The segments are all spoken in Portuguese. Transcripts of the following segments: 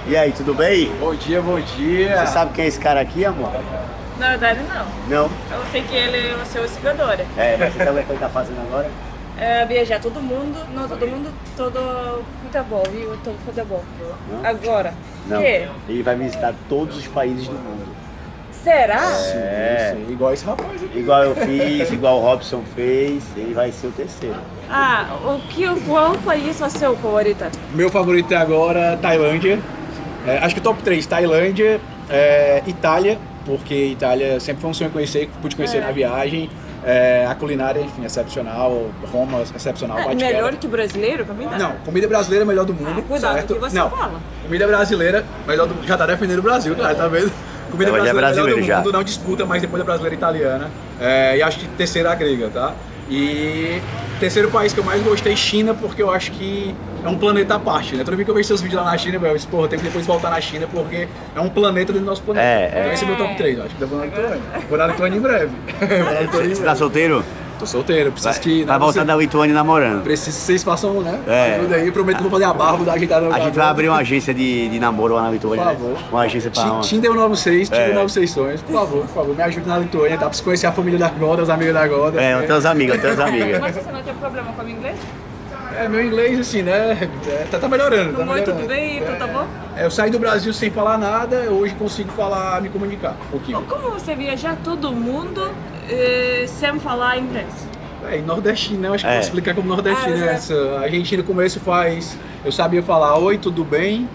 E aí, tudo bem? Bom dia, bom dia. Você sabe quem é esse cara aqui, amor? Na verdade, não. Não? Eu sei que ele é o seu seguidor. Mas você sabe o que ele tá fazendo agora? É viajar todo mundo, não todo mundo, todo futebol, viu? Todo futebol. Não? Agora, Não. que? Ele vai visitar todos os países do mundo. Será? Sim, igual esse rapaz aqui. Igual eu fiz, igual o Robson fez, ele vai ser o terceiro. Qual país é o seu favorito? Meu favorito é agora Tailândia. Acho que top 3, Tailândia, Itália, porque Itália sempre foi um sonho conhecer, pude conhecer na viagem. A culinária, enfim, excepcional, Roma, excepcional, Vaticano. Melhor que brasileiro, comida? Não, comida brasileira é melhor do mundo, cuidado certo? que você Não, fala. comida brasileira, melhor do mundo. Já tá defendendo o Brasil, cara, tá vendo? Comida Hoje é brasileira melhor do brasileiro mundo, já. não disputa, mas depois da brasileira e italiana. E acho que terceira a grega, tá? E terceiro país que eu mais gostei, China, porque eu acho que é um planeta à parte, né? Toda vez que eu vejo seus vídeos lá na China, eu disse, porra, tem que depois voltar na China, porque é um planeta dentro do nosso planeta. Então esse é meu top 3, eu acho que eu vou na Lituânia. Vou na Lituânia em breve. Você tá solteiro? Tô solteiro, preciso que... Vai voltar da Lituânia namorando. Preciso que vocês façam, né? É. Ajuda aí, prometo que vou fazer a barba, vou dar ajeitada no A gente vai cabelo. abrir uma agência de namoro lá na Lituânia. Por favor. Né? Uma agência pra Tinder 96, Tinder 96 sonhos. Por favor, me ajude na Lituânia, dá pra você conhecer a família da Goda, os amigos da Goda. eu tenho as amigas, Mas você não tem problema com o inglês? Meu inglês, assim, né? Tá melhorando. Tá Muito melhorando. bem, tá bom? Eu saí do Brasil sem falar nada, hoje consigo falar, me comunicar um pouquinho. Como você viajar todo mundo sem falar inglês? Nordestino, né? Eu acho que posso explicar como nordestino, né? A gente no começo eu sabia falar oi, tudo bem,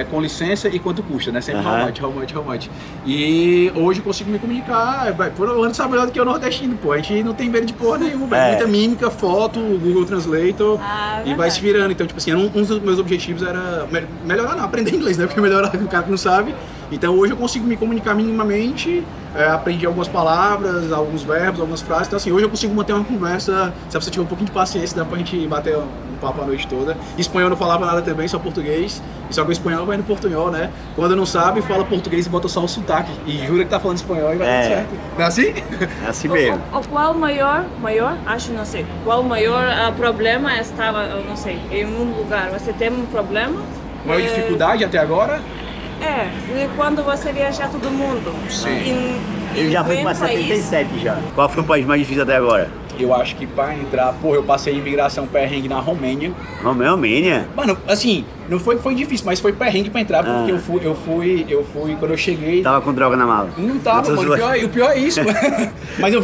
com licença e quanto custa, né? Sempre how much. E hoje eu consigo me comunicar, por ano sabe melhor do que o nordestino, pô. A gente não tem medo de porra nenhuma, muita mímica, foto, Google Translator e vai se virando. Então, tipo assim, um dos meus objetivos era melhorar, não, aprender inglês, né? Porque melhorar o cara que não sabe. Então hoje eu consigo me comunicar minimamente, aprendi algumas palavras, alguns verbos, algumas frases. Então assim, hoje eu consigo manter uma conversa, se você tiver um pouquinho de paciência, dá pra gente bater um papo a noite toda. Espanhol eu não falava nada também, só português. E só que o espanhol vai no portunhol, né? Quando não sabe, fala português e bota só o sotaque. E jura que tá falando espanhol e vai dar certo. Não é assim? É assim mesmo. Qual maior, acho, não sei, qual maior problema estava, eu não sei, em um lugar? Você tem um problema? Maior dificuldade até agora? E quando você viajar todo mundo? Sim. Eu já fui pra 77 já. Qual foi o país mais difícil até agora? Eu acho que pra entrar, eu passei imigração perrengue na Romênia. Romênia? Mano, assim, não foi difícil, mas foi perrengue pra entrar, porque eu fui, quando eu cheguei... Tava com droga na mala? Não tava, mano, o pior é isso, mano. Mas eu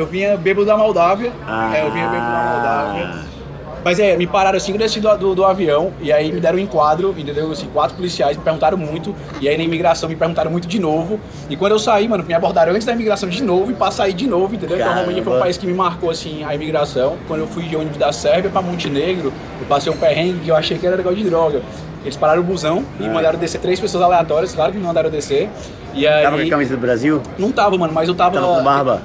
vinha bêbado da Moldávia, eu vinha bêbado da Moldávia. Mas me pararam assim que eu desci do avião, e aí me deram um enquadro, entendeu? Assim, 4 policiais me perguntaram muito, e aí na imigração me perguntaram muito de novo. E quando eu saí, mano, me abordaram antes da imigração de novo e pra sair de novo, entendeu? Então a Romênia foi um país que me marcou, assim, a imigração. Quando eu fui de ônibus da Sérvia pra Montenegro, eu passei um perrengue que eu achei que era negócio de droga. Eles pararam o busão e mandaram descer 3 pessoas aleatórias, claro que me mandaram descer. E aí... Tava com a camisa do Brasil? Não tava, mano, mas eu tava... Tava com barba?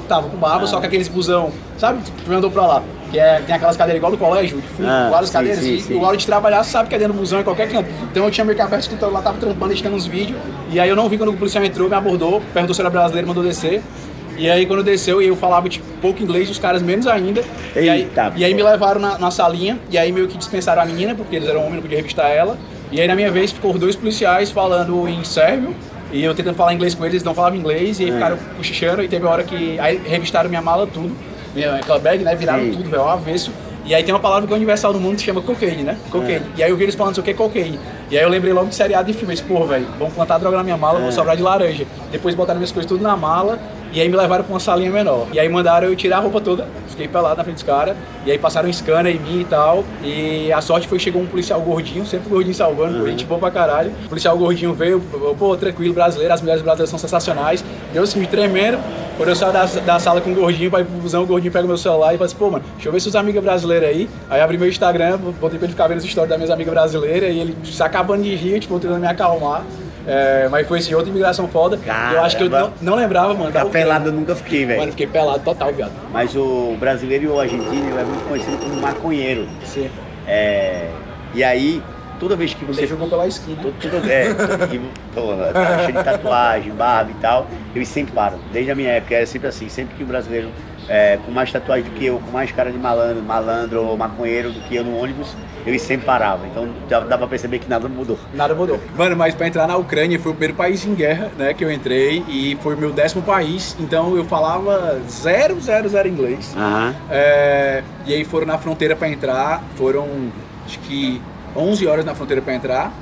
Tava com barba, só que aqueles busão, sabe? Tu andou pra lá, que tem aquelas cadeiras igual no colégio, de fundo, várias cadeiras, e o hora de trabalhar, sabe que é dentro do busão, em qualquer canto. Então eu tinha meio que aberto o escritório lá, tava trampando, editando uns vídeos, e aí eu não vi quando o policial entrou, me abordou, perguntou se era brasileiro, mandou descer. E aí quando desceu, eu falava tipo, pouco inglês, os caras menos ainda. E aí me levaram na salinha, e aí meio que dispensaram a menina, porque eles eram homens, não podia revistar ela. E aí na minha vez ficou 2 policiais falando em sérvio, e eu tentando falar inglês com eles, eles não falavam inglês, e aí ficaram cochichando, e teve uma hora que aí revistaram minha mala tudo, aquela bag, né, viraram tudo, velho, ao avesso. E aí tem uma palavra que é universal no mundo que se chama cocaine, né? Cocaine. E aí eu vi eles falando, não sei o que é cocaine. E aí eu lembrei logo de seriado de filme, eu disse, porra, velho, vamos plantar droga na minha mala, vou sobrar de laranja. Depois botaram minhas coisas tudo na mala, e aí me levaram pra uma salinha menor. E aí mandaram eu tirar a roupa toda, fiquei pelado na frente dos caras, e aí passaram um scanner em mim e tal. E a sorte foi que chegou um policial gordinho, sempre gordinho salvando, gente boa pra caralho. O policial gordinho veio, pô, tranquilo, brasileiro, as mulheres brasileiras são sensacionais. Eu assim, me tremendo. Quando eu saio da sala com o gordinho pra ir pro busão, o gordinho pega meu celular e fala assim, pô, mano, deixa eu ver suas amigas brasileiras aí. Aí abri meu Instagram, botei pra ele ficar vendo as histórias das minhas amigas brasileiras, e ele se acabando de rir, tipo, tentando me acalmar. Mas foi assim, outra imigração foda. Caramba. Eu acho que eu não lembrava, mano. Ficar pelado eu nunca fiquei, velho. Mano, fiquei pelado total, viado. Mas o brasileiro e o argentino é muito conhecido como maconheiro. Sim. E aí, toda vez que Você jogou pela esquina. Tá cheio de tatuagem, barba e tal, eles sempre param. Desde a minha época era sempre assim, sempre que o brasileiro com mais tatuagem do que eu, com mais cara de malandro ou maconheiro do que eu no ônibus, eles sempre paravam. Então já dá pra perceber que nada mudou. Nada mudou. Mano, mas pra entrar na Ucrânia foi o primeiro país em guerra, né, que eu entrei e foi o meu 10º país, então eu falava 0 inglês. E aí foram na fronteira pra entrar, foram acho que 11 horas na fronteira pra entrar.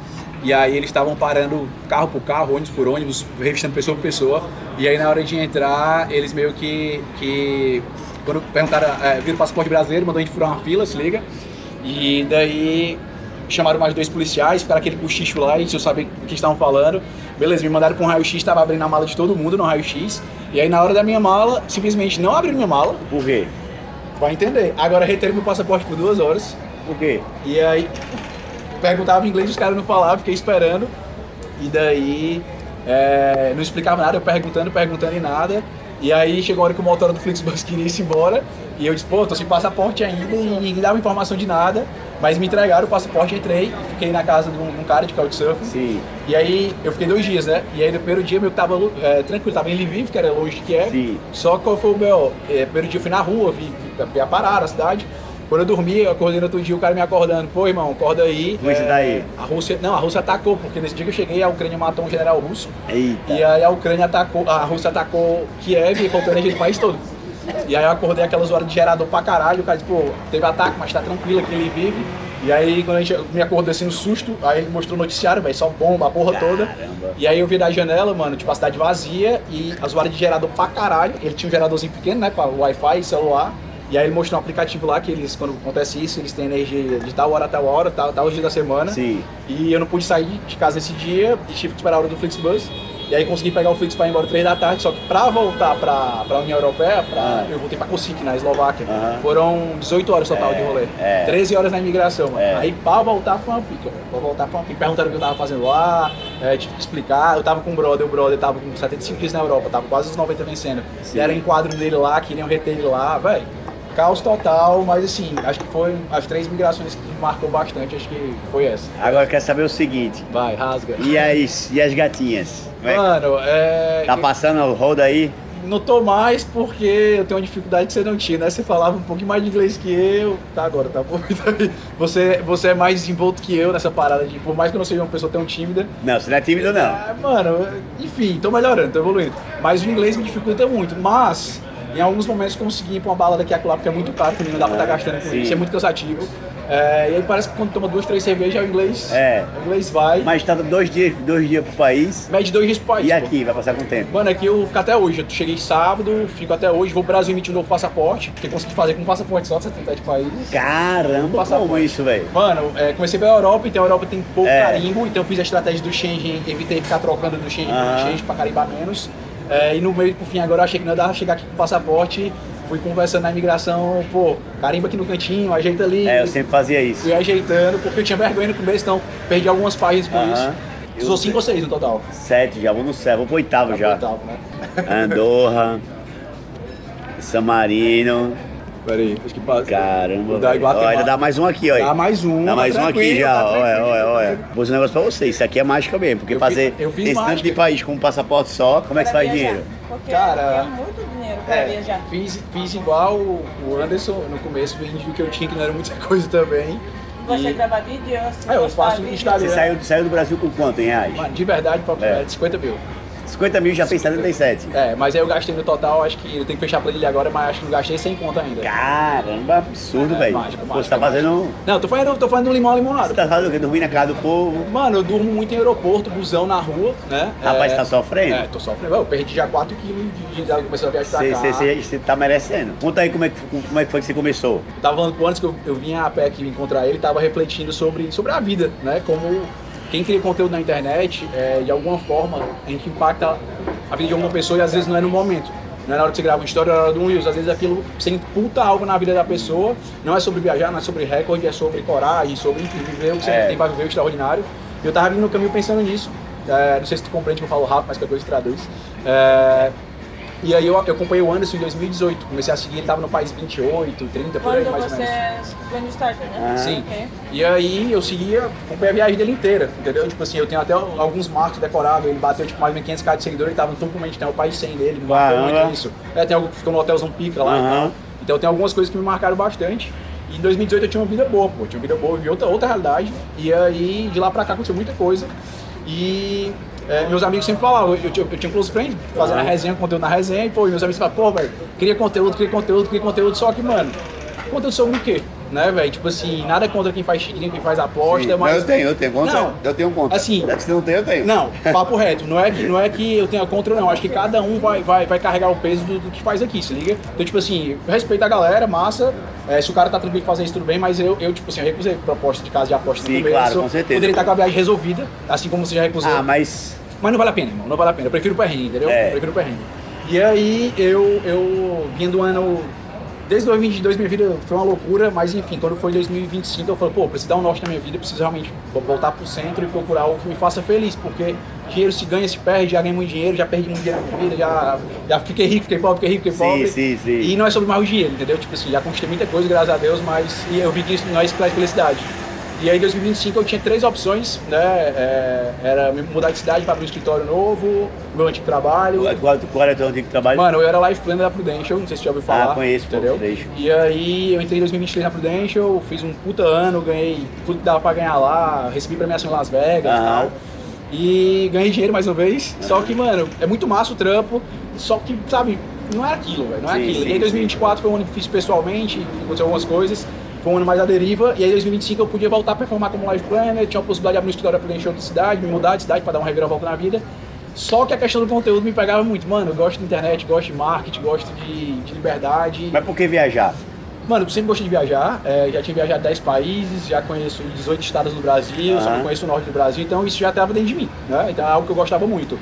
E aí eles estavam parando carro por carro, ônibus por ônibus, revistando pessoa por pessoa. E aí na hora de entrar, eles meio que quando perguntaram, viram o passaporte brasileiro, mandou a gente furar uma fila, se liga. E daí chamaram mais 2 policiais, ficaram aquele cochicho lá, e se eu sabia o que estavam falando. Beleza, me mandaram pra um raio-x, tava abrindo a mala de todo mundo no raio-x. E aí na hora da minha mala, simplesmente não abriram minha mala. Por quê? Vai entender. Agora reteram meu passaporte por 2 horas. Por quê? E aí perguntava em inglês, os caras não falavam, fiquei esperando. E daí não explicava nada, eu perguntando e nada. E aí chegou a hora que o motor do Flixbus queria ir embora. E eu disse, pô, tô sem passaporte ainda e ninguém dava informação de nada. Mas me entregaram o passaporte, entrei, fiquei na casa de um cara de couchsurfing. Sim. E aí eu fiquei 2 dias, né? E aí no primeiro dia meu tava tranquilo, tava em Lviv, que era longe de Kiev. Sim. Só que qual foi o meu? Primeiro dia eu fui na rua, vi a parada, a cidade. Quando eu dormi, eu acordei no outro dia, o cara me acordando, pô irmão, acorda aí. Como é que você tá aí? A Rússia atacou, porque nesse dia que eu cheguei, a Ucrânia matou um general russo. Eita. E aí a Rússia atacou Kiev e faltou energia do país todo. E aí eu acordei aquelas horas de gerador pra caralho, o cara disse, pô, teve ataque, mas tá tranquilo aqui, ele vive. E aí quando a gente me acordou assim no susto, aí ele mostrou o noticiário, velho, só bomba, a porra toda. E aí eu vi da janela, mano, tipo a cidade vazia e as horas de gerador pra caralho. Ele tinha um geradorzinho pequeno, né, pra Wi-Fi e celular. E aí ele mostrou um aplicativo lá que eles, quando acontece isso, eles têm energia de tal hora, tal dia da semana. Sim. E eu não pude sair de casa esse dia e tive que esperar a hora do Flixbus. E aí consegui pegar o Flix para ir embora 3 da tarde, só que pra voltar pra União Europeia, eu voltei pra Kosice, na Eslováquia. Foram 18 horas total de rolê. 13 horas na imigração, mano. Aí pra voltar foi uma pica, velho. Perguntaram o que eu tava fazendo lá, tive que explicar. Eu tava com o brother tava com 75 dias na Europa, tava quase os 90 vencendo. Deram enquadro dele lá, queriam reter ele lá, velho. Caos total, mas assim, acho que foi as 3 migrações que me marcou bastante, acho que foi essa. Agora eu quero saber o seguinte. Vai, rasga. E as gatinhas? Mano, Tá passando o rodo aí? Não tô mais porque eu tenho uma dificuldade que você não tinha, né? Você falava um pouquinho mais de inglês que eu, tá agora, tá bom? Você é mais desenvolto que eu nessa parada de, por mais que eu não seja uma pessoa tão tímida. Não, você não é tímido não. Mano, enfim, tô melhorando, tô evoluindo. Mas o inglês me dificulta muito, mas em alguns momentos consegui ir pra uma balada aqui e acolá, porque é muito caro, também não dá pra estar gastando com isso, é muito cansativo. E aí parece que quando toma 2, 3 cervejas, o inglês vai. Mas tá 2 dias pro país. Mede 2 dias pro país. E aqui, vai passar quanto tempo? Mano, aqui eu vou ficar até hoje. Eu cheguei sábado, fico até hoje, vou pro Brasil emitir um novo passaporte, porque consegui fazer com um passaporte só de 77 países. Caramba, como isso, velho? Mano, comecei pela Europa, então a Europa tem pouco carimbo, então eu fiz a estratégia do Schengen, evitei ficar trocando do Schengen pro Schengen pra carimbar menos. E no meio, por fim, agora eu achei que não ia dar pra chegar aqui com o passaporte. Fui conversando na imigração, pô, carimba aqui no cantinho, ajeita ali. Eu sempre fazia isso. Fui ajeitando, porque eu tinha vergonha no começo, então perdi algumas páginas por isso. Sou 5 ou 6 no total. 7 já, vou no 7, vou pro 8º já. Pro 8º, né? Andorra, San Marino. Peraí, acho que passa. Caramba, ainda dá mais um aqui, ó. Dá mais um. Dá mais um aqui já, tá olha. Vou dizer um negócio pra você, isso aqui é mágica mesmo, porque fazer esse tanto de país com um passaporte só, como é que você faz dinheiro? Porque cara, é muito dinheiro pra viajar. Fiz igual o Anderson no começo, vendi o que eu tinha, que não era muita coisa também. Você grava vídeo? Eu faço no Instagram. Você saiu do Brasil com quanto em reais? Mano, de verdade, 50 mil. 50 mil já fez 77. Mas aí eu gastei no total, acho que eu tenho que fechar a planilha agora, mas acho que não gastei 100 conto ainda. Caramba, absurdo, velho. Você tá fazendo... Não, tô fazendo um limão à limonada. Você tá fazendo o quê? Dormir na casa do povo? Mano, eu durmo muito em aeroporto, busão na rua, né? Rapaz, você tá sofrendo? Tô sofrendo. Eu perdi já 4 quilos de começar a viajar pra cá. Você tá merecendo. Conta aí como é que foi que você começou. Eu tava falando antes que eu vinha a pé aqui encontrar ele, tava refletindo sobre a vida, né? Como quem cria conteúdo na internet, de alguma forma, a gente impacta a vida de alguma pessoa e às vezes não é no momento. Não é na hora que você grava uma história, é na hora de um Reels. Às vezes aquilo, você imputa algo na vida da pessoa, não é sobre viajar, não é sobre recorde, é sobre coragem, sobre viver o que você tem pra viver, o extraordinário. E eu tava vindo no caminho pensando nisso. Não sei se tu compreende que eu falo rápido, mas que a coisa traduz. E aí eu acompanhei o Anderson em 2018, comecei a seguir, ele tava no país 28, 30, por aí Quando mais ou menos. quando starta, né? Sim. Ok. E aí eu seguia, acompanhei a viagem dele inteira, entendeu? Tipo assim, eu tenho até alguns marcos decorados, ele bateu tipo mais de 500k de seguidores, ele tava no topo tem o país 100 dele, me marcou muito isso. Tem algo que ficou no hotelzão pica lá e tal. Então tem algumas coisas que me marcaram bastante. E em 2018 eu tinha uma vida boa, pô, tinha uma vida boa, eu vi outra realidade. E aí de lá pra cá aconteceu muita coisa. E meus amigos sempre falavam, eu tinha close friends, fazendo a resenha, conteúdo na resenha, e pô, meus amigos falavam, pô, velho, queria conteúdo, só que, mano, conteúdo sobre o quê? Né, velho? Tipo assim, nada contra quem faz tigrinho, quem faz aposta, Sim, mas... eu tenho conta. Não, eu tenho conta. Assim, se você não tem, eu tenho. Não, papo reto, não é que eu tenha contra, não. Acho que cada um vai carregar o peso do que faz aqui, se liga? Então, tipo assim, eu respeito a galera, massa. Se o cara tá tranquilo de fazer isso, tudo bem, mas eu tipo assim, eu recusei proposta de casa de aposta no começo. Claro, com certeza. Poderia estar com a viagem resolvida, assim como você já recusou. Mas não vale a pena, irmão, não vale a pena. Eu prefiro o perrengue, entendeu? Eu prefiro o perrengue. E aí, eu vim do ano... Desde 2022 minha vida foi uma loucura, mas enfim, quando foi 2025 eu falei, pô, preciso dar um norte na minha vida, preciso realmente voltar pro centro e procurar algo que me faça feliz, porque dinheiro se ganha, se perde, já ganhei muito dinheiro, já perdi muito dinheiro na minha vida, já fiquei rico, fiquei pobre, fiquei pobre. Sim. E não é sobre mais o dinheiro, entendeu? Tipo assim, já conquistei muita coisa, graças a Deus, mas eu vi que isso não é isso que traz felicidade. E aí em 2025 eu tinha 3 opções, né? Era me mudar de cidade para abrir um escritório novo, meu antigo trabalho. Qual era o teu antigo trabalho? Mano, eu era life planner da Prudential, não sei se você já ouviu falar. Conheço, entendeu? E aí eu entrei em 2023 na Prudential, fiz um puta ano, ganhei tudo que dava pra ganhar lá, recebi premiação em Las Vegas e tal. E ganhei dinheiro mais uma vez. Só que, mano, é muito massa o trampo, só que, sabe, não era aquilo, velho, não é aquilo. E aí 2024 foi um ano difícil pessoalmente, aconteceu algumas coisas. Foi um ano mais à deriva, e aí em 2025 eu podia voltar a performar como life planner, tinha a possibilidade de abrir um escritório para preencher outra cidade, me mudar de cidade para dar uma reviravolta na vida. Só que a questão do conteúdo me pegava muito. Mano, eu gosto de internet, gosto de marketing, gosto de liberdade. Mas por que viajar? Mano, eu sempre gostei de viajar, já tinha viajado 10 países, já conheço 18 estados no Brasil, só não conheço o norte do Brasil, então isso já estava dentro de mim, né? Então é algo que eu gostava muito.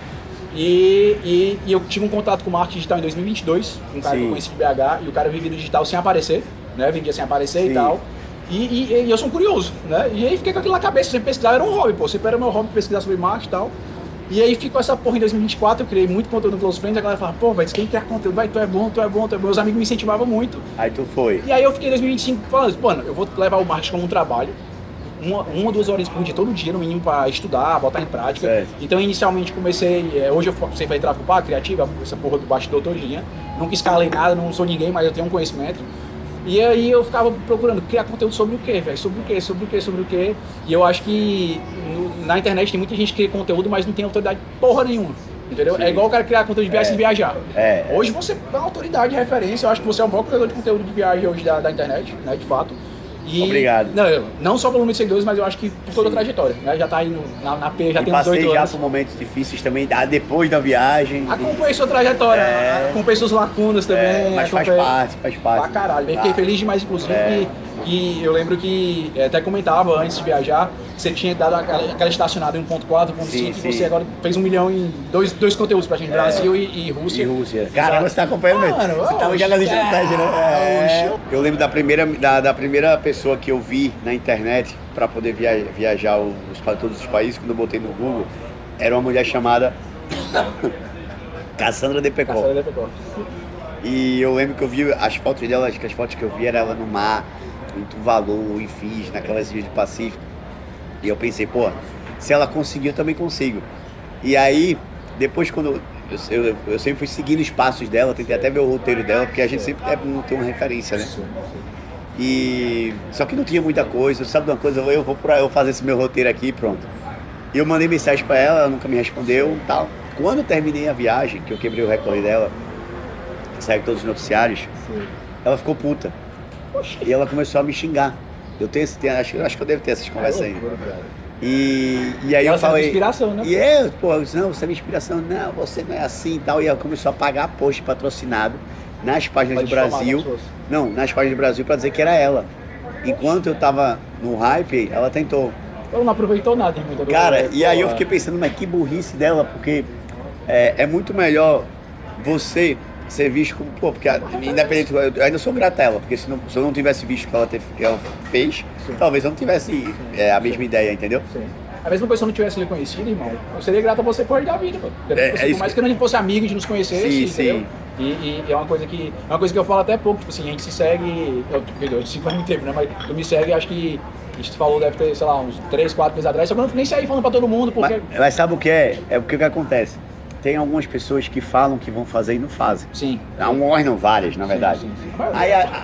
E eu tive um contato com o marketing digital em 2022, um cara que eu conheci de BH, e o cara vivia no digital sem aparecer, né? Vendia sem aparecer e tal. E eu sou um curioso, né? E aí fiquei com aquilo na cabeça, sempre pesquisar, era um hobby, pô, sempre era meu hobby pesquisar sobre marketing e tal. E aí ficou essa porra em 2024, eu criei muito conteúdo no Close Friends, a galera falava, pô, velho, você tem que criar conteúdo, vai, tu é bom. Meus amigos me incentivavam muito. Aí tu foi. E aí eu fiquei em 2025 falando, mano, eu vou levar o marketing como um trabalho, uma ou 2 horas por dia, todo dia, no mínimo, pra estudar, botar em prática. Certo. Então, inicialmente, comecei, hoje eu sei fazer tráfego pago, criativo, essa porra do bastidor todinha. Nunca escalei nada, não sou ninguém, mas eu tenho um conhecimento. E aí eu ficava procurando criar conteúdo sobre o quê, velho? Sobre o quê? E eu acho que na internet tem muita gente que cria conteúdo, mas não tem autoridade porra nenhuma. Entendeu? Sim. É igual o cara criar conteúdo de viagem sem viajar. Hoje você é uma autoridade de referência, eu acho que você é o maior criador de conteúdo de viagem hoje da internet, né, de fato. E, obrigado. Não só pelo número de seguidores, mas eu acho que por toda a trajetória, né? Já tá aí na P, já tem uns 8 anos. Passei já por momentos difíceis também, depois da viagem. Acompanhei sua trajetória, acompanhei suas lacunas também. Mas faz parte. Pra caralho. Fiquei feliz demais, inclusive, que eu lembro que até comentava antes de viajar, que você tinha dado aquela estacionada em 1.4, 1.5, e você agora fez 1 milhão em dois conteúdos pra gente, Brasil e Rússia. Caramba, você tá acompanhando mesmo. Você tava já nas estratégias, né? Eu lembro da primeira pessoa que eu vi na internet pra poder viajar para todos os países, quando eu botei no Google, era uma mulher chamada Cassandra de Pecó. E eu lembro que eu vi as fotos dela, acho que as fotos que eu vi era ela no mar, em Tuvalu, em Fiji, naquelas ilhas do Pacífico. E eu pensei, pô, se ela conseguiu, eu também consigo. E aí, depois quando eu sempre fui seguindo os passos dela, tentei até ver o roteiro dela, porque a gente sempre não tem uma referência, né? E só que não tinha muita coisa, sabe de uma coisa, eu vou fazer esse meu roteiro aqui e pronto. E eu mandei mensagem pra ela nunca me respondeu e tal. Quando eu terminei a viagem, que eu quebrei o recorde dela, saiu todos os noticiários, ela ficou puta. E ela começou a me xingar. Acho que eu devo ter essas conversas ainda. E aí eu falei. Inspiração, né? E eu disse, não, você é minha inspiração, não, você não é assim e tal. E ela começou a pagar post patrocinado nas páginas do Brasil. Não, nas páginas do Brasil pra dizer que era ela. Enquanto eu tava no hype, ela tentou. Ela não aproveitou nada, hein, muita cara, e aí eu fiquei pensando, mas que burrice dela, porque é muito melhor você ser visto como, pô, porque independente, eu ainda sou grato a ela, porque se eu não tivesse visto o que ela fez, talvez eu não tivesse a mesma ideia, entendeu? Sim. A mesma pessoa não tivesse lhe conhecido, irmão, eu seria grato a você por da vida, pô. Por mais que a gente fosse amigo, a gente nos conhecesse, entendeu? E é uma coisa que eu falo até pouco, tipo assim, a gente se segue, eu sigo faz muito tempo, né, mas tu me segue, acho que a gente falou, deve ter, sei lá, uns 3, 4 meses atrás, só que eu não nem saí falando pra todo mundo, porque... Mas sabe o que é? É o que acontece. Tem algumas pessoas que falam que vão fazer e não fazem. Sim. Algumas não, várias, na verdade. Sim.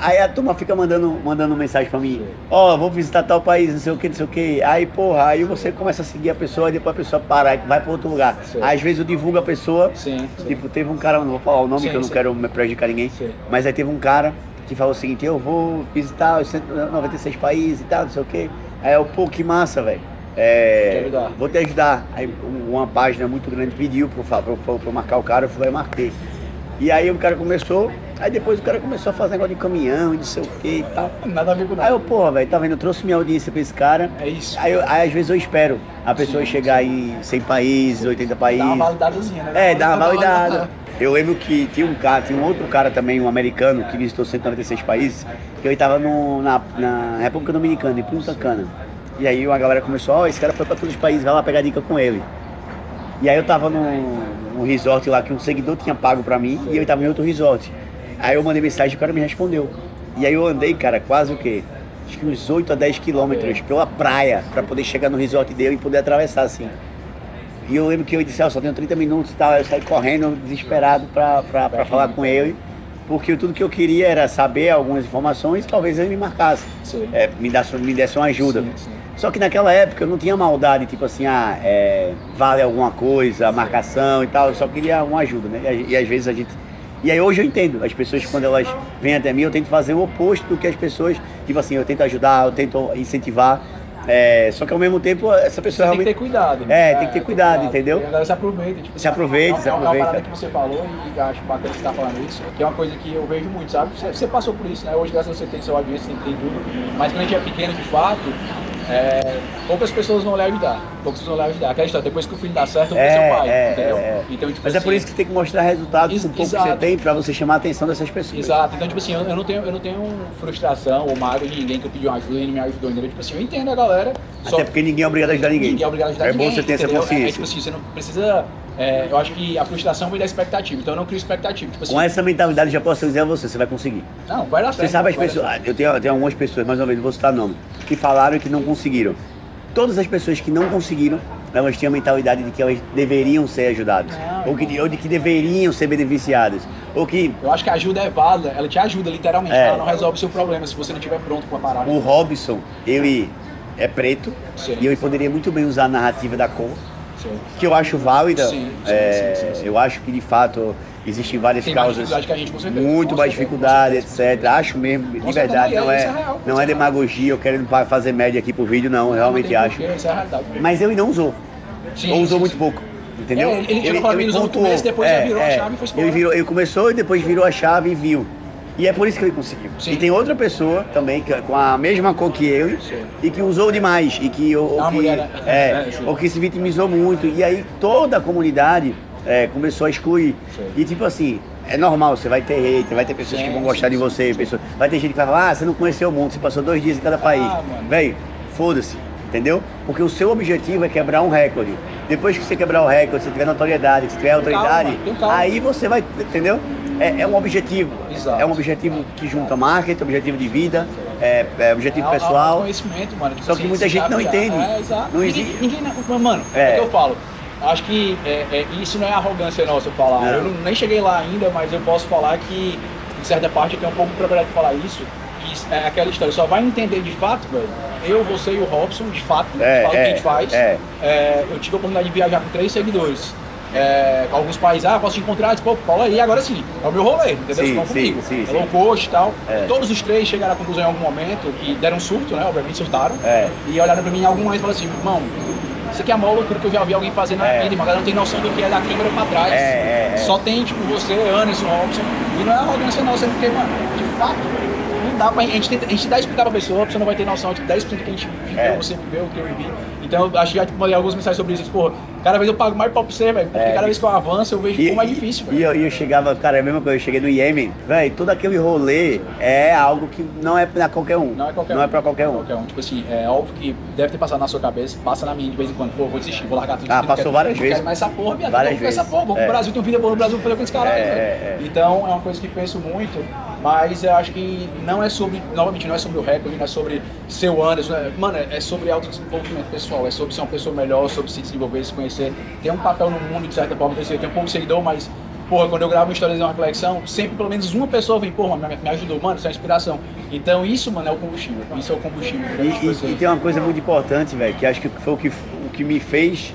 Aí a turma fica mandando mensagem pra mim, vou visitar tal país, não sei o que. Aí, porra, aí você começa a seguir a pessoa e depois a pessoa para e vai pra outro lugar. Sim. Aí, às vezes eu divulgo a pessoa, Sim. Tipo, teve um cara, não vou falar o nome, que eu não quero me prejudicar ninguém, mas aí teve um cara que falou o seguinte, eu vou visitar os 196 países e tal, não sei o que. Aí eu, pô, que massa, velho. Vou te ajudar. Aí uma página muito grande pediu pra eu marcar o cara, eu fui lá e marquei. E aí o cara começou, aí depois o cara começou a fazer negócio de caminhão e não sei o que e tal. Nada a ver com nada. Aí eu, porra, velho, tá vendo? Eu trouxe minha audiência pra esse cara. É isso. Aí às vezes eu espero a pessoa chegar em 100 países, 80 países. Dá uma validadazinha, né? Dá uma validada. Eu lembro que tinha um outro cara também, um americano, que visitou 196 países, que ele tava na República Dominicana, em Punta Cana. E aí a galera começou, esse cara foi pra todos os países, vai lá pegar dica com ele. E aí eu tava num resort lá que um seguidor tinha pago pra mim e eu tava em outro resort. Aí eu mandei mensagem e o cara me respondeu. E aí eu andei, cara, quase o quê? Acho que uns 8 a 10 quilômetros pela praia pra poder chegar no resort dele e poder atravessar assim. E eu lembro que eu disse, só tenho 30 minutos e tal, eu saí correndo desesperado pra falar com ele. Porque tudo que eu queria era saber algumas informações e talvez ele me marcasse, me desse uma ajuda. Sim. Só que naquela época eu não tinha maldade, tipo assim, vale alguma coisa, marcação e tal, eu só queria uma ajuda, né? E às vezes a gente... E aí hoje eu entendo, as pessoas quando elas vêm até mim, eu tento fazer o oposto do que as pessoas, tipo assim, eu tento ajudar, eu tento incentivar, só que ao mesmo tempo essa pessoa realmente... Tem que ter cuidado. Tem que ter cuidado, entendeu? E a galera se aproveita. Tipo, se aproveita. É uma parada que você falou e acho bacana você estar falando isso, que é uma coisa que eu vejo muito, sabe? Você passou por isso, né? Hoje, graças a você tem seu audiência, tem tudo, mas quando a gente é pequeno, de fato, poucas pessoas vão lhe ajudar. Aquela história, depois que o filho dá certo, eu vou ser o pai, entendeu? Então, tipo, mas é por isso que tem que mostrar resultados com o pouco que você tem pra você chamar a atenção dessas pessoas. Exato. Então, tipo assim, eu não tenho frustração ou mágoa de ninguém que eu pedi uma ajuda e não me ajudou, entendeu? Tipo assim, eu entendo a galera. Até porque ninguém é obrigado a ajudar ninguém. Ninguém é obrigado a ajudar ninguém. É bom você ter essa consciência. Tipo assim, você não precisa... eu acho que a frustração vem da expectativa, então eu não crio expectativa. Tipo assim, com essa mentalidade já posso dizer a você vai conseguir. Não, vai dar certo. Você sabe as pessoas, eu tenho algumas pessoas, mais ou menos, vou citar nome, que falaram que não conseguiram. Todas as pessoas que não conseguiram, elas tinham a mentalidade de que elas deveriam ser ajudadas, ou de que deveriam ser beneficiadas, ou que... Eu acho que a ajuda é válida, ela te ajuda literalmente, ela não resolve o seu problema se você não estiver pronto com a parada. O Robson, ele é preto, e ele poderia muito bem usar a narrativa da cor, que eu acho válida. Sim. Eu acho que de fato existem várias causas, mais que a gente, com certeza. muito mais dificuldade, etc. Acho mesmo, de verdade, não é demagogia, eu querendo fazer média aqui pro vídeo, não, realmente acho. Mas ele não usou, ou usou muito pouco. Entendeu? Ele tirou pra mim no começo, depois já virou a chave e foi embora. Ele começou e depois virou a chave e viu. E é por isso que ele conseguiu. Sim. E tem outra pessoa também com a mesma cor que ele e que usou demais e que ou que se vitimizou muito. E aí toda a comunidade começou a excluir. E tipo assim, é normal, você vai ter hater, vai ter pessoas que vão gostar de você, vai ter gente que vai falar, você não conheceu o mundo, você passou 2 dias em cada país. Véi, foda-se, entendeu? Porque o seu objetivo é quebrar um recorde. Depois que você quebrar o recorde, você tiver notoriedade, você tiver autoridade, aí você vai, entendeu? É um objetivo. Exato. É um objetivo que junta marketing, objetivo de vida, objetivo pessoal. Conhecimento, mano. Só que muita gente não entende. Exato. Não existe. Ninguém, mano, é o que eu falo. Acho que isso não é arrogância nossa falar. Não. Eu nem cheguei lá ainda, mas eu posso falar que, em certa parte, eu tenho um pouco de propriedade de falar isso. Que é aquela história, só vai entender de fato, velho. Eu, você e o Robson, de fato, o que a gente faz. Eu tive a oportunidade de viajar com 3 seguidores. Com alguns países, posso te encontrar, pô, Paulo aí, agora sim, é o meu rolê, entendeu? Sim, comigo. É low cost e tal. Todos os 3 chegaram à conclusão em algum momento, que deram um surto, né? Obviamente surtaram. E olharam pra mim em algum momento e falaram assim, irmão, isso aqui é a maior loucura que eu já vi alguém fazer na vida, mas ela não tem noção do que é da câmera pra trás. Só tem, tipo, você, Anderson, Robson, e não é arrogância nossa, porque, mano, de fato, não dá pra a gente dá a explicar pra pessoa, a pessoa não vai ter noção de 10% que a gente viveu, você viveu, o que eu vivi. Então eu acho que já mandei algumas mensagens sobre isso. Pô, cada vez eu pago mais pau pra você, velho. Porque cada vez que eu avanço, eu vejo como é difícil, velho. E eu chegava, cara, é a mesma coisa, eu cheguei no Iêmen, velho, todo aquele rolê é algo que não é pra qualquer um. Não é qualquer não um. é pra qualquer um. Tipo assim, é óbvio que deve ter passado na sua cabeça, passa na minha de vez em quando. Pô, vou desistir, vou largar tudo. Passou várias vezes. Quero mais essa porra, minha várias vida, vezes. essa porra. Vou pro Brasil, tenho vida boa no Brasil, vou fazer com esse caralho, velho. Então é uma coisa que penso muito, mas eu acho que não é sobre, novamente, não é sobre o recorde, não é sobre ser o Anderson, mano, é sobre autodesenvolvimento pessoal, é sobre ser uma pessoa melhor, sobre se desenvolver, se conhecer, ter um papel no mundo, de certa forma, eu tenho um pouco de seguidor, mas, porra, quando eu gravo uma história de uma reflexão, sempre pelo menos uma pessoa vem, porra, me ajudou, mano, isso é uma inspiração. Então isso, mano, é o combustível, isso é o combustível. E tem uma coisa muito importante, velho, que acho que foi o que me fez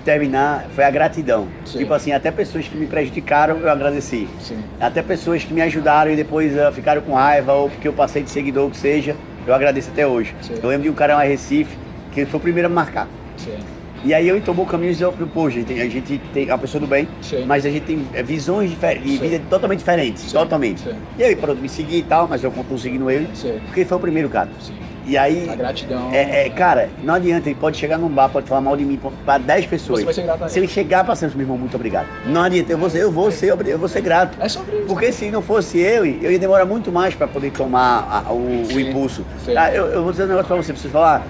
terminar, foi a gratidão. Sim. Tipo assim, até pessoas que me prejudicaram, eu agradeci. Sim. Até pessoas que me ajudaram e depois ficaram com raiva, ou porque eu passei de seguidor, o que seja, eu agradeço até hoje. Sim. Eu lembro de um cara em Recife, que ele foi o primeiro a me marcar. Sim. E aí eu tomou caminhos e eu, pô, gente, a gente tem uma pessoa do bem, Sim. mas a gente tem visões diferentes, de vida totalmente diferentes, Sim. totalmente. Sim. E aí, pronto, me segui e tal, mas eu continuo seguindo ele, Sim. porque ele foi o primeiro, cara. Sim. E aí, A gratidão. cara, não adianta, ele pode chegar num bar, pode falar mal de mim pra 10 pessoas. Você vai ser grato a ele. Se ele chegar pra sempre, meu irmão, muito obrigado. Não adianta, eu vou ser grato. É sobre isso. Porque se não fosse eu ia demorar muito mais pra poder tomar o impulso. Sim. Eu vou dizer um negócio pra você falar,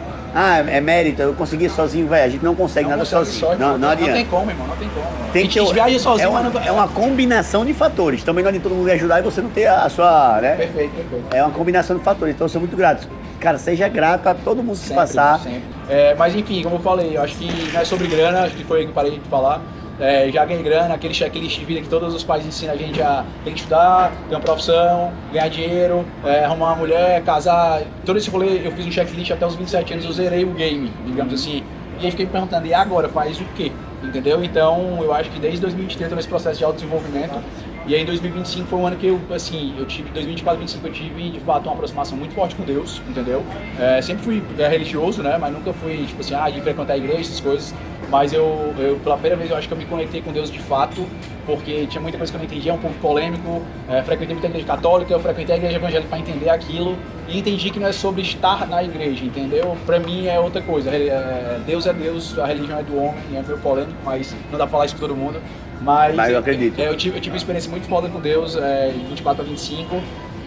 é mérito, eu consegui sozinho, velho, a gente não consegue nada sozinho. Não adianta. Não tem como, irmão, não tem como. Tem que viaja sozinho, mas não... é uma combinação de fatores. Também não adianta todo mundo lhe ajudar e você não ter a sua, né? Perfeito. É uma combinação de fatores, então eu sou muito grato. Cara, seja grato a todo mundo se passar. Sempre. Mas enfim, como eu falei, eu acho que não é sobre grana, acho que foi o que eu parei de falar. Já ganhei grana, aquele checklist de vida que todos os pais ensinam a gente a tem que estudar, ter uma profissão, ganhar dinheiro, arrumar uma mulher, casar. Todo esse rolê eu fiz um checklist até os 27 anos, eu zerei o game, digamos assim. E aí fiquei me perguntando, e agora? Faz o quê? Entendeu? Então eu acho que desde 2023 eu tô nesse processo de autodesenvolvimento. E aí em 2025 foi um ano que eu tive, 2024, 2025 eu tive de fato uma aproximação muito forte com Deus, entendeu? Sempre fui religioso, né? Mas nunca fui, tipo assim, de frequentar a igreja, essas coisas. Mas eu pela primeira vez eu acho que eu me conectei com Deus de fato, porque tinha muita coisa que eu não entendia, é um pouco polêmico. Frequentei muita igreja católica, eu frequentei a igreja evangélica para entender aquilo e entendi que não é sobre estar na igreja, entendeu? Pra mim é outra coisa. Deus é Deus, a religião é do homem, é meio polêmico, mas não dá pra falar isso pra todo mundo. Mas eu acredito. Eu tive uma experiência muito foda com Deus, de 24 a 25.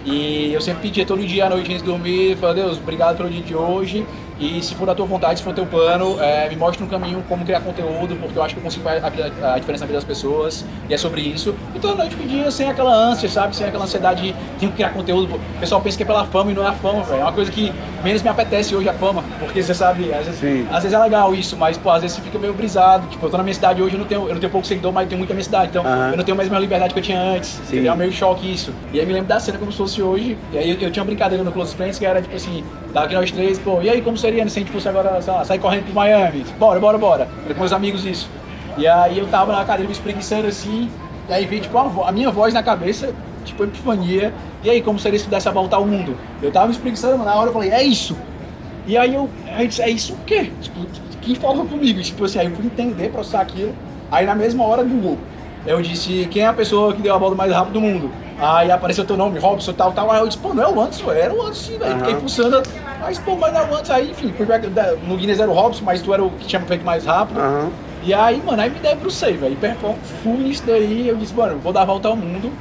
E eu sempre pedia todo dia à noite antes de dormir, falava, Deus, obrigado pelo dia de hoje. E se for da tua vontade, se for teu plano, me mostre um caminho como criar conteúdo, porque eu acho que eu consigo fazer a diferença na vida das pessoas. E é sobre isso. E toda noite pedia sem aquela ânsia, sabe? Sem aquela ansiedade de tenho que criar conteúdo. O pessoal pensa que é pela fama e não é a fama, velho. É uma coisa que menos me apetece hoje a fama. Porque você sabe, às vezes é legal isso, mas pô, às vezes você fica meio brisado. Tipo, eu tô na minha cidade hoje, eu não tenho pouco seguidor, mas eu tenho muita minha cidade. Então eu não tenho mais a mesma liberdade que eu tinha antes. Entendeu? É meio choque isso. E aí me lembro da cena como se fosse hoje. E aí eu tinha uma brincadeira no Close Friends que era tipo assim, daqui nós três, pô, e aí como seria se a gente fosse agora, sei lá, sair correndo pro Miami? Bora. Era com meus amigos isso. E aí eu tava na cadeira me espreguiçando assim, e aí veio tipo a minha voz na cabeça, tipo epifania, e aí como seria se pudesse voltar ao mundo? Eu tava me espreguiçando, na hora eu falei, é isso! E aí eu disse, é isso o quê? Tipo, quem falou comigo? Tipo assim, aí eu fui entender, processar aquilo, aí na mesma hora Google, eu disse, quem é a pessoa que deu a volta mais rápido do mundo? Aí apareceu teu nome, Robson, tal, aí eu disse, pô, não é o Anderson, era o Anderson sim, velho, fiquei pulsando, mas pô, mas não é o Anderson, aí enfim, no Guinness era o Robson, mas tu era o que tinha feito mais rápido, e aí, mano, aí me debrucei, velho, fui nisso daí, eu disse, mano, vou dar a volta ao mundo,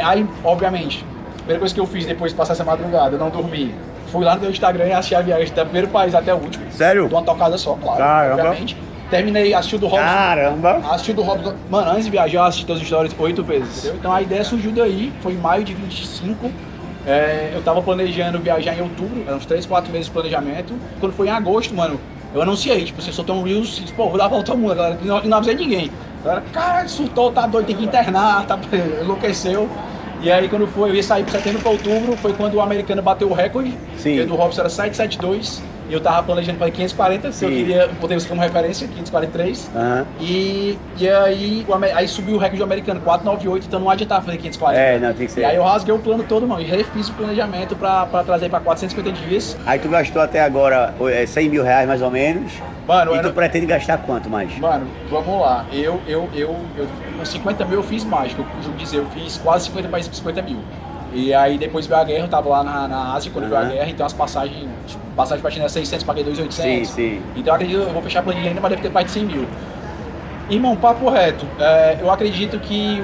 aí, obviamente, a primeira coisa que eu fiz depois de passar essa madrugada, eu não dormi, fui lá no meu Instagram e achei a viagem do primeiro país até o último. Sério? De uma tocada só, claro, Caramba. obviamente. Terminei, assisti o do Robson. Caramba! Assisti o do Robson. Mano, antes de viajar, eu assisti todas as histórias 8 vezes, entendeu? Então a ideia surgiu daí, foi em maio de 25. Eu tava planejando viajar em outubro, eram uns 3, 4 meses de planejamento. Quando foi em agosto, mano, eu anunciei, tipo, você soltou um Reels, disse, pô, vou dar a volta ao mundo, galera. E não avisei ninguém. A galera, cara, surtou, tá doido, tem que internar, enlouqueceu. E aí quando foi, eu ia sair de setembro para outubro, foi quando o americano bateu o recorde. Sim. Que do Robson era 772. E eu tava planejando para 540, se eu queria poder usar como referência, 543. E aí subiu o recorde do americano, 498, então não adiantava fazer 540. Não, tem que ser. E aí eu rasguei o plano todo, mano, e refiz o planejamento para trazer para 450 dias. Aí tu gastou até agora 100 mil reais mais ou menos. Mano, e tu pretende gastar quanto mais? Mano, vamos lá. Eu com 50 mil eu fiz mais, eu dizer, eu fiz quase 50 mais 50 mil. E aí depois veio a guerra, eu tava lá na Ásia quando veio a guerra, então as passagens pra China era 600, paguei 2.800. Sim. Então eu acredito, eu vou fechar a planilha ainda, mas deve ter mais de 100 mil. Irmão, papo reto, eu acredito que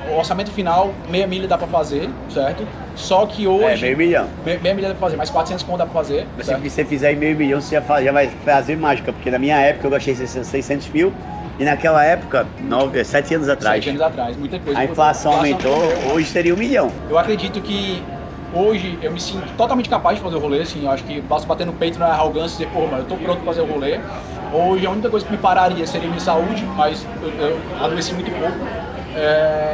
o orçamento final, meia milha dá pra fazer, certo? Só que hoje... meio milhão. Meia milha dá pra fazer, mas 400 conto dá pra fazer. Se você fizer em meio milhão, você já vai fazer mágica, porque na minha época eu gastei 600 mil, e naquela época, 7 anos atrás, 7 anos atrás, muita coisa. a inflação aumentou, hoje seria 1 milhão. Eu acredito que hoje eu me sinto totalmente capaz de fazer o rolê, assim, eu acho que basta bater no peito, não é arrogância, dizer, pô, mano, eu tô pronto pra fazer o rolê. Hoje a única coisa que me pararia seria minha saúde, mas eu adoeci muito pouco.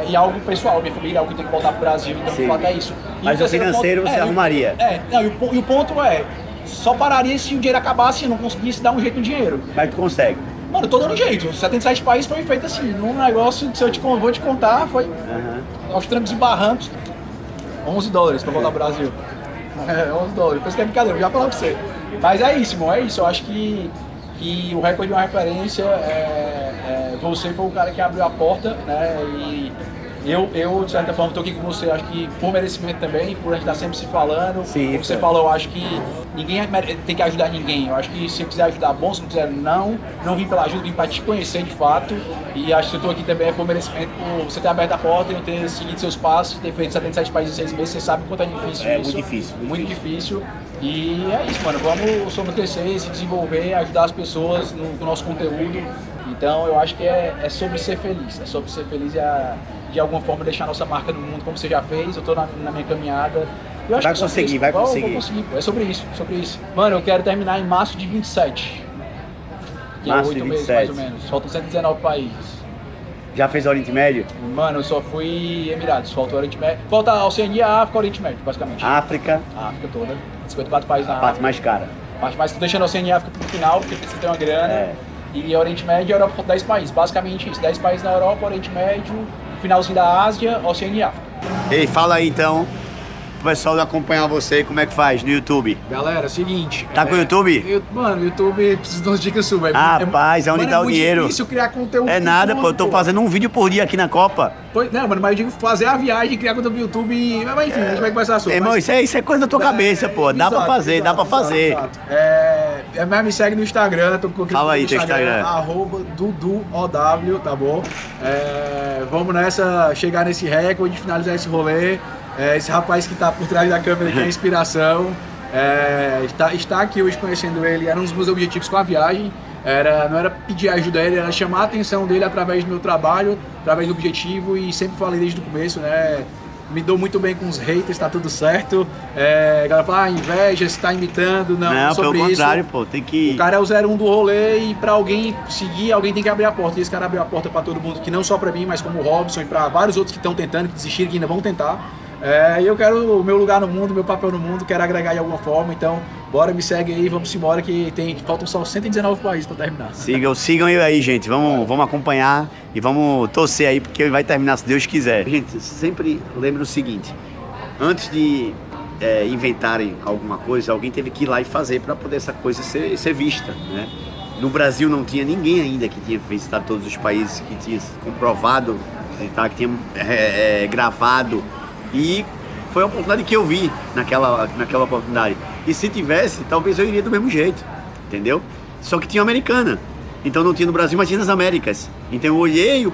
E algo pessoal, minha família, algo que tem que voltar pro Brasil, então de fato é isso. Mas o financeiro você arrumaria? E o ponto é, só pararia se o dinheiro acabasse e eu não conseguisse dar um jeito no dinheiro. Mas tu consegue? Mano, eu tô dando jeito. 77 países foi feito assim, num negócio que se eu vou te contar, foi aos trancos e barrancos, $11 pra voltar pro Brasil. $11, depois que é brincadeira, eu já falava pra você. Mas é isso, irmão, é isso. Eu acho que o recorde de uma referência, você foi o cara que abriu a porta, né? E eu de certa forma, tô aqui com você, acho que por merecimento também, por a gente estar sempre se falando. Sim, como você falou, eu acho que ninguém tem que ajudar ninguém. Eu acho que se eu quiser ajudar, bom, se não quiser, não vim pela ajuda, vim para te conhecer de fato. E acho que eu tô aqui também por merecimento, por você ter aberto a porta e eu ter seguido seus passos, ter feito 77 países em 6 meses, você sabe o quanto é difícil isso. Muito difícil. Muito difícil. E é isso, mano, vamos sobrecrescer, se desenvolver, ajudar as pessoas no nosso conteúdo. Então eu acho que é sobre ser feliz, e de alguma forma deixar nossa marca no mundo como você já fez. Eu tô na minha caminhada. Eu acho vai que conseguir, isso, vai conseguir. Vou conseguir, é sobre isso. Mano, eu quero terminar em março de 27. Que Março é 8 de meses 27. mais ou menos. Faltam 119 países. Já fez o Oriente Médio? Mano, eu só fui Emirados, falta o Oriente Médio. Falta a Oceania, a África e o Oriente Médio, basicamente. África? A África toda. 54 países na A África. parte mais cara. Mas tô deixando a Oceania e a África pro final, porque precisa ter uma grana. E Oriente Médio e Europa, faltam 10 países. Basicamente isso, 10 países na Europa, Oriente Médio, finalzinho da Ásia, Oceania e África. Ei, fala aí então, o pessoal acompanhar você, como é que faz no YouTube? Galera, seguinte... Tá com o YouTube? Mano, o YouTube precisa de umas dicas suas. Rapaz, é onde dá o dinheiro. É muito difícil criar conteúdo. É nada, pô, eu tô fazendo um vídeo por dia aqui na Copa. Não, mano, mas eu digo fazer a viagem, criar conteúdo no YouTube, mas enfim, a gente vai começar a sua. Irmão, isso é coisa da tua cabeça, pô, dá pra fazer, dá pra fazer. Mas me segue no Instagram, tô com Fala aí, teu Instagram. @duduow, tá bom? Vamos nessa, chegar nesse recorde, finalizar esse rolê. Esse rapaz que tá por trás da câmera aqui é a inspiração. Estar aqui hoje conhecendo ele era um dos meus objetivos com a viagem. Não era pedir ajuda a ele, era chamar a atenção dele através do meu trabalho, através do objetivo, e sempre falei desde o começo, né? Me dou muito bem com os haters, tá tudo certo. A galera fala, inveja, você tá imitando, não sobre pelo isso. contrário, pô, tem que... O cara é o 01 do rolê e pra alguém seguir, alguém tem que abrir a porta. E esse cara abriu a porta pra todo mundo, que não só pra mim, mas como o Robson e pra vários outros que estão tentando, que desistiram, que ainda vão tentar. E eu quero o meu lugar no mundo, meu papel no mundo, quero agregar de alguma forma, então bora, me segue aí, vamos embora que faltam só 119 países pra terminar. Sigam eu aí, gente, vamos acompanhar e vamos torcer aí, porque vai terminar se Deus quiser. Gente, sempre lembre o seguinte, antes de inventarem alguma coisa, alguém teve que ir lá e fazer para poder essa coisa ser vista, né? No Brasil não tinha ninguém ainda que tinha visitado todos os países, que tinha comprovado, que tinha gravado. E foi a oportunidade que eu vi naquela oportunidade. E se tivesse, talvez eu iria do mesmo jeito, entendeu? Só que tinha americana. Então não tinha no Brasil, mas tinha nas Américas. Então eu olhei o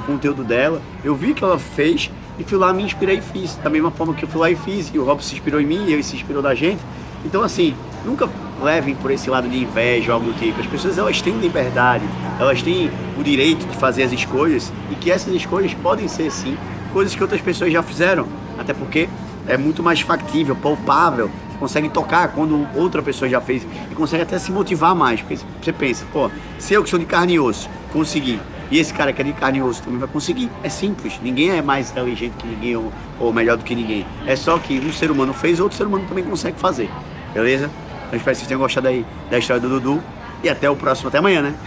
conteúdo dela, eu vi que ela fez e fui lá, me inspirei e fiz. Da mesma forma que eu fui lá e fiz, e o Rob se inspirou em mim, e ele se inspirou da gente. Então assim, nunca levem por esse lado de inveja ou algo do tipo. As pessoas, elas têm liberdade, elas têm o direito de fazer as escolhas, e que essas escolhas podem ser sim coisas que outras pessoas já fizeram, até porque é muito mais factível, palpável, você consegue tocar quando outra pessoa já fez e consegue até se motivar mais, porque você pensa, pô, se eu que sou de carne e osso consegui, e esse cara que é de carne e osso também vai conseguir, é simples, ninguém é mais inteligente que ninguém ou melhor do que ninguém, é só que um ser humano fez, outro ser humano também consegue fazer, beleza? Então espero que vocês tenham gostado aí da história do Dudu, e até o próximo, até amanhã, né?